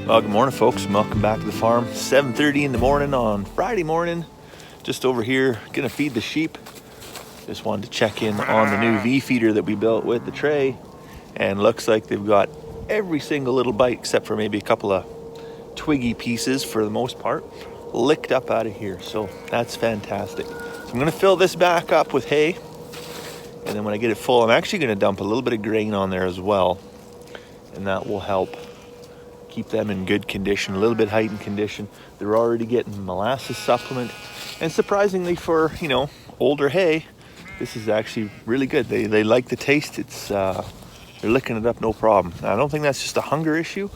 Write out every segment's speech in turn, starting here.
Well, good morning, folks, and welcome back to the farm. 7:30 in the morning on Friday morning. Just over here, gonna feed the sheep. Just wanted to check in on the new V feeder that we built with the tray, and looks like they've got every single little bite except for maybe a couple of twiggy pieces, for the most part, licked up out of here. So that's fantastic. So I'm gonna fill this back up with hay, and then when I get it full, I'm actually gonna dump a little bit of grain on there as well, and that will help keep them in good condition, a little bit heightened condition. They're already getting molasses supplement, and surprisingly for, older hay, this is actually really good. They like the taste. It's they're licking it up no problem. Now, I don't think that's just a hunger issue.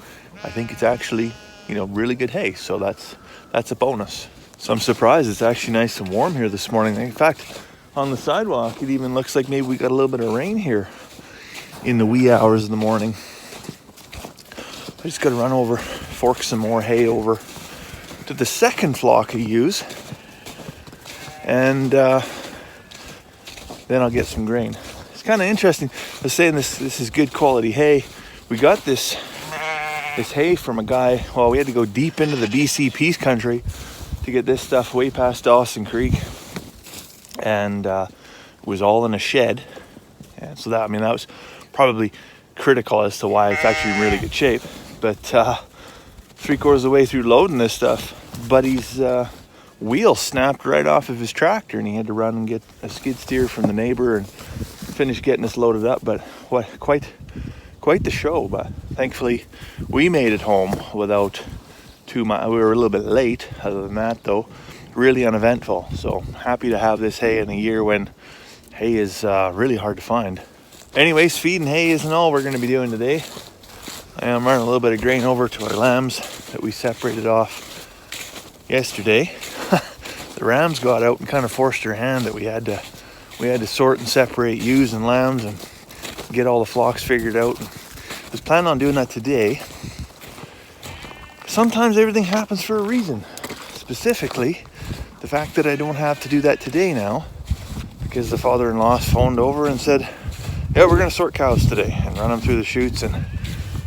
I think it's actually, really good hay. So that's a bonus. So I'm surprised it's actually nice and warm here this morning. In fact, on the sidewalk, it even looks like maybe we got a little bit of rain here in the wee hours of the morning. I just got to run over, fork some more hay over to the second flock of ewes, and then I'll get some grain. It's kind of interesting. I was saying this is good quality hay. We got this hay from a guy. Well, we had to go deep into the BC Peace Country to get this stuff way past Dawson Creek, and it was all in a shed. And so that was probably critical as to why it's actually in really good shape. But 3/4 of the way through loading this stuff, Buddy's wheel snapped right off of his tractor, and he had to run and get a skid steer from the neighbor and finish getting us loaded up. But quite the show. But thankfully, we made it home without too much. We were a little bit late. Other than that, though, really uneventful. So happy to have this hay in a year when hay is really hard to find. Anyways, feeding hay isn't all we're going to be doing today. I am running a little bit of grain over to our lambs that we separated off yesterday. The rams got out and kind of forced their hand that we had to sort and separate ewes and lambs and get all the flocks figured out. I was planning on doing that today. Sometimes everything happens for a reason. Specifically, the fact that I don't have to do that today now, because the father-in-law phoned over and said, yeah, we're going to sort cows today and run them through the chutes and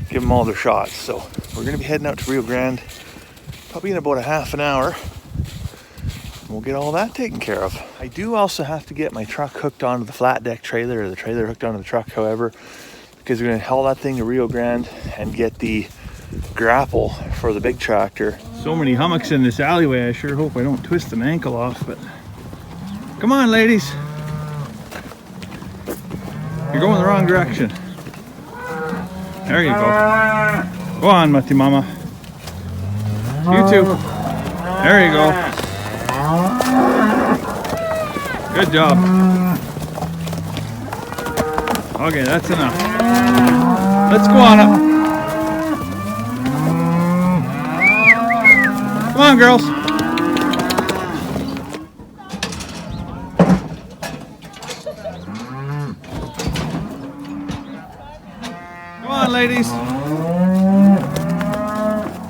give them all their shots. So we're going to be heading out to Rio Grande probably in about a half an hour. We'll get all that taken care of. I do also have to get my truck hooked onto the flat deck trailer, or the trailer hooked onto the truck, however, because we're going to haul that thing to Rio Grande and get the grapple for the big tractor. So many hummocks in this alleyway. I sure hope I don't twist an ankle off, but come on, ladies. You're going the wrong direction. There you go. Go on, Mati Mama. You too. There you go. Good job. Okay, that's enough. Let's go on up. Come on, girls. Come on, ladies.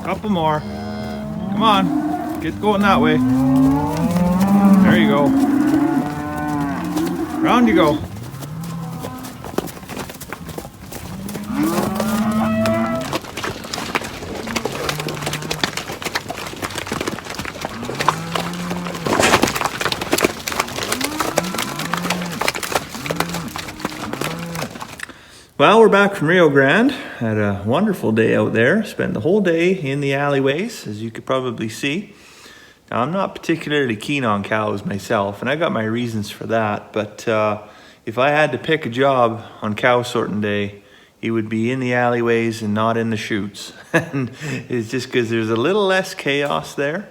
Couple more. Come on. Get going that way. There you go. Round you go. Well, we're back from Rio Grande. Had a wonderful day out there. Spent the whole day in the alleyways, as you could probably see. Now, I'm not particularly keen on cows myself, and I got my reasons for that. But if I had to pick a job on cow sorting day, it would be in the alleyways and not in the chutes. And it's just because there's a little less chaos there.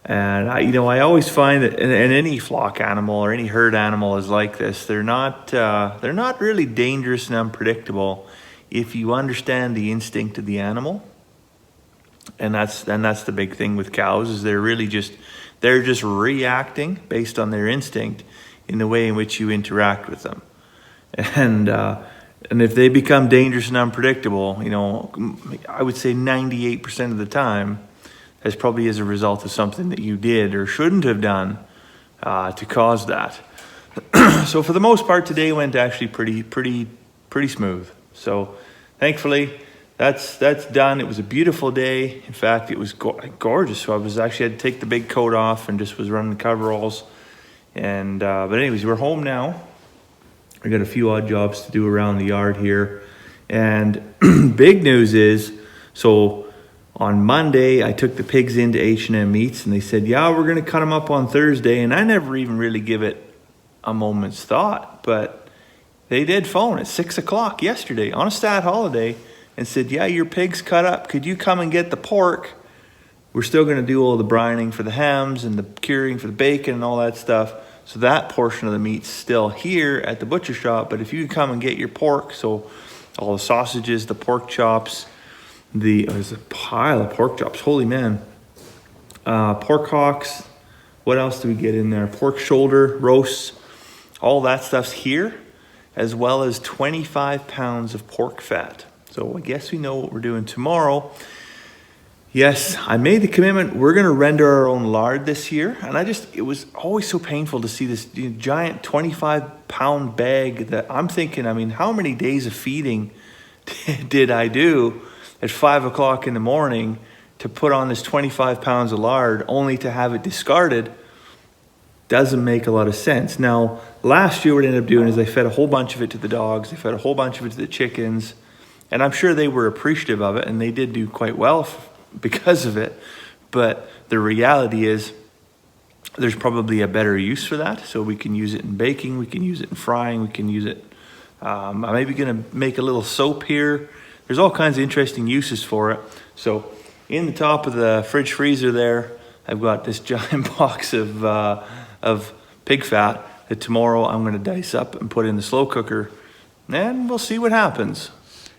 And I always find that, and any flock animal or any herd animal is like this. They're not really dangerous and unpredictable if you understand the instinct of the animal. And that's the big thing with cows, is they're just reacting based on their instinct in the way in which you interact with them. And if they become dangerous and unpredictable, I would say 98% of the time, as probably as a result of something that you did or shouldn't have done to cause that. So for the most part, today went actually pretty smooth. So thankfully, that's done. It was a beautiful day. In fact, it was gorgeous. So I was actually had to take the big coat off and just was running the coveralls. And but anyways, we're home now. I got a few odd jobs to do around the yard here. And big news is, so on Monday, I took the pigs into H&M Meats and they said, yeah, we're going to cut them up on Thursday. And I never even really give it a moment's thought, but they did phone at 6 o'clock yesterday on a stat holiday and said, yeah, your pig's cut up. Could you come and get the pork? We're still going to do all the brining for the hams and the curing for the bacon and all that stuff. So that portion of the meat's still here at the butcher shop. But if you could come and get your pork, so all the sausages, the pork chops, there's a pile of pork chops. Holy man. Pork hocks. What else do we get in there? Pork shoulder, roasts. All that stuff's here, as well as 25 pounds of pork fat. So I guess we know what we're doing tomorrow. Yes, I made the commitment. We're going to render our own lard this year. And it was always so painful to see this giant 25-pound bag that I'm thinking, I mean, how many days of feeding did I do at 5 o'clock in the morning to put on this 25 pounds of lard only to have it discarded? Doesn't make a lot of sense. Now, last year what I ended up doing is I fed a whole bunch of it to the dogs. I fed a whole bunch of it to the chickens. And I'm sure they were appreciative of it, and they did do quite well because of it. But the reality is there's probably a better use for that. So we can use it in baking, we can use it in frying, we can use it. I'm maybe gonna make a little soap here. There's all kinds of interesting uses for it. So in the top of the fridge freezer there, I've got this giant box of pig fat that tomorrow I'm gonna dice up and put in the slow cooker, and we'll see what happens.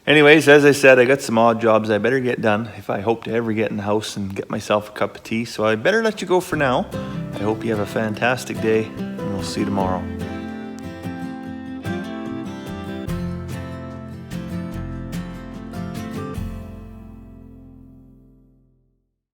Anyways, as I said, I got some odd jobs I better get done if I hope to ever get in the house and get myself a cup of tea. So I better let you go for now. I hope you have a fantastic day, and we'll see you tomorrow.